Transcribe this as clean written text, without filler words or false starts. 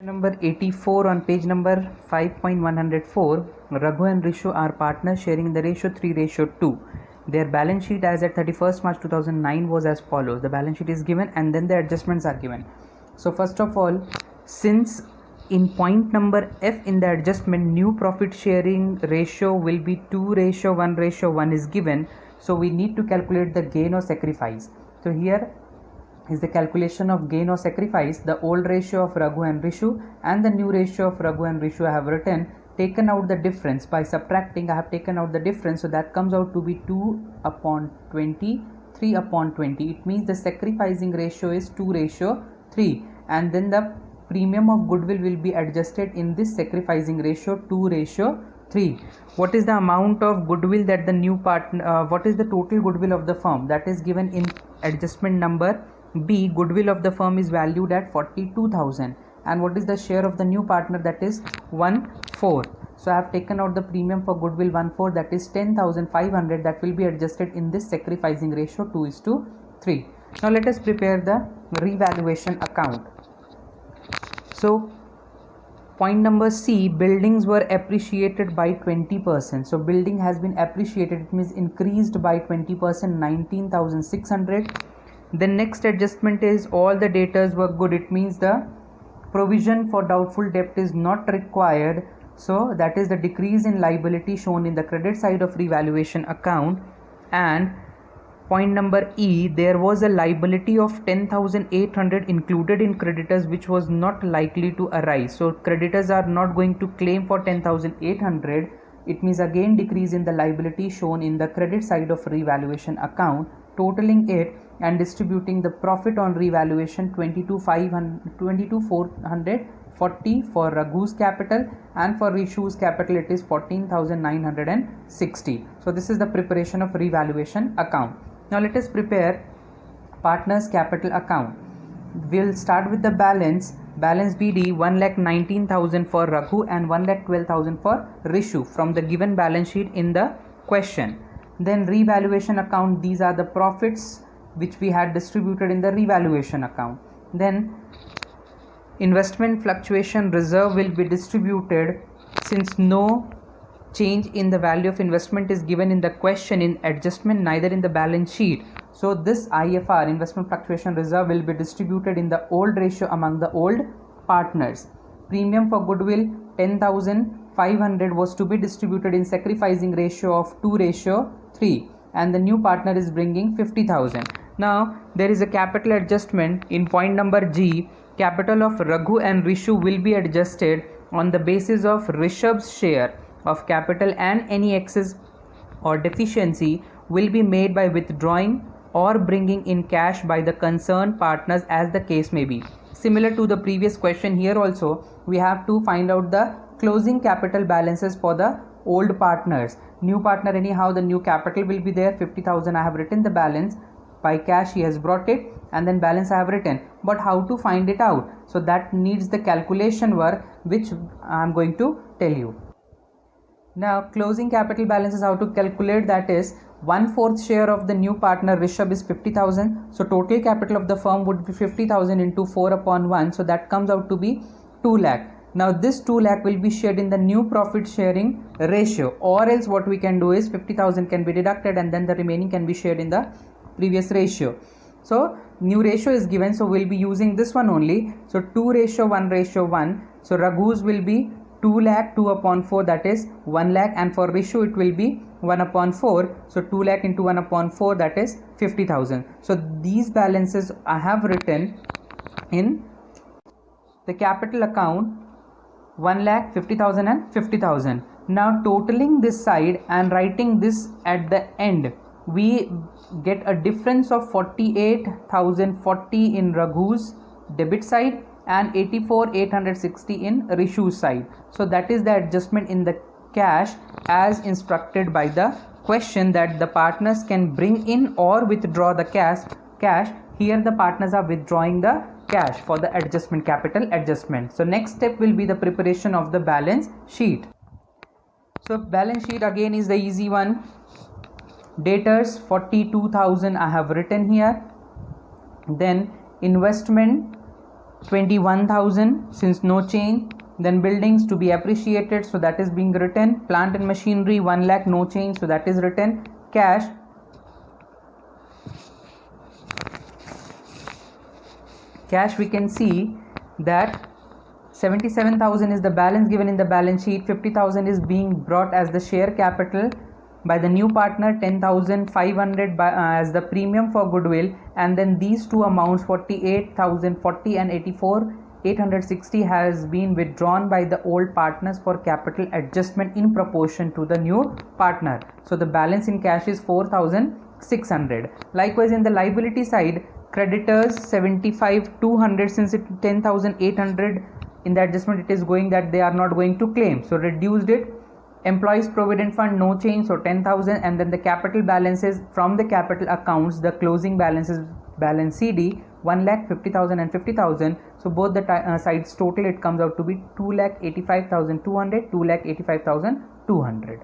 Number 84 on page number 5.104, Raghu and Rishu are partners sharing the ratio 3:2. Their balance sheet as at 31st March 2009 was as follows. The balance sheet is given and then the adjustments are given. So first of all, since in point number F in the adjustment, new profit sharing ratio will be 2:1:1 is given. So we need to calculate the gain or sacrifice. So here is the calculation of gain or sacrifice. The old ratio of Raghu and Rishu and the new ratio of Raghu and Rishu I have written, taken out the difference by subtracting. I have taken out the difference, so that comes out to be 2/20, 3/20. It means the sacrificing ratio is 2:3, and then the premium of goodwill will be adjusted in this sacrificing ratio 2:3. What is the amount of goodwill that the new partner, what is the total goodwill of the firm? That is given in adjustment number B. Goodwill of the firm is valued at 42,000, and what is the share of the new partner? That is 1/4. So I have taken out the premium for goodwill 1/4, that is 10,500. That will be adjusted in this sacrificing ratio 2:3. Now let us prepare the revaluation account. So point number C, buildings were appreciated by 20%. So building has been appreciated, it means increased by 20%, 19,600. The next adjustment is all the debtors were good. It means the provision for doubtful debt is not required. So that is the decrease in liability shown in the credit side of revaluation account. And point number E, there was a liability of 10,800 included in creditors which was not likely to arise. So creditors are not going to claim for 10,800. It means again decrease in the liability shown in the credit side of revaluation account, totaling it and distributing the profit on revaluation 22,440 for Raghu's capital, and for Rishu's capital it is 14,960. So this is the preparation of revaluation account. Now let us prepare partners capital account. We'll start with the balance BD 1,19,000 for Raghu and 1,12,000 for Rishu from the given balance sheet in the question. Then revaluation account, these are the profits which we had distributed in the revaluation account. Then investment fluctuation reserve will be distributed since no change in the value of investment is given in the question in adjustment, neither in the balance sheet. So this IFR, investment fluctuation reserve, will be distributed in the old ratio among the old partners. Premium for goodwill 10,500 was to be distributed in sacrificing ratio of 2:3, and the new partner is bringing 50,000. Now there is a capital adjustment in point number G. Capital of Raghu and Rishu will be adjusted on the basis of Rishabh's share of capital, and any excess or deficiency will be made by withdrawing or bringing in cash by the concerned partners as the case may be. Similar to the previous question, here also we have to find out the closing capital balances for the old partners. New partner, anyhow the new capital will be there 50,000. I have written the balance. By cash he has brought it, and then balance I have written, but how to find it out? So that needs the calculation work which I am going to tell you. Now closing capital balances, how to calculate that is 1/4 share of the new partner Rishabh is 50,000. So total capital of the firm would be 50,000 into 4/1. So that comes out to be 2 lakh. Now this 2 lakh will be shared in the new profit sharing ratio, or else what we can do is 50,000 can be deducted and then the remaining can be shared in the previous ratio. So new ratio is given, so we'll be using this one only. So 2:1:1. So Raghu's will be 2 lakh 2/4, that is 1 lakh, and for Rishu it will be 1/4. So 2 lakh into 1/4, that is 50,000. So these balances I have written in the capital account 1 lakh 50,000 and 50,000. Now totaling this side and writing this at the end, we get a difference of 48,040 in Raghu's debit side and 84,860 in Rishu's side. So that is the adjustment in the cash as instructed by the question, that the partners can bring in or withdraw the cash. Here the partners are withdrawing the cash for the adjustment, capital adjustment. So next step will be the preparation of the balance sheet. So balance sheet again is the easy one. Debtors 42,000 I have written here. Then investment 21,000 since no change. Then buildings to be appreciated, so that is being written. Plant and machinery 1 lakh, no change, so that is written. Cash we can see that 77,000 is the balance given in the balance sheet. 50,000 is being brought as the share capital by the new partner, 10,500 as the premium for goodwill, and then these two amounts 48,040 and 84,860 has been withdrawn by the old partners for capital adjustment in proportion to the new partner. So the balance in cash is 4,600. Likewise, in the liability side, creditors 75,200, since it 10,800 in the adjustment it is going that they are not going to claim, so reduced it. Employees provident fund, no change, so 10,000, and then the capital balances from the capital accounts, the closing balances, balance CD 1,50,000 and 50,000. So both the sides total, it comes out to be 2,85,200, 2,85,200.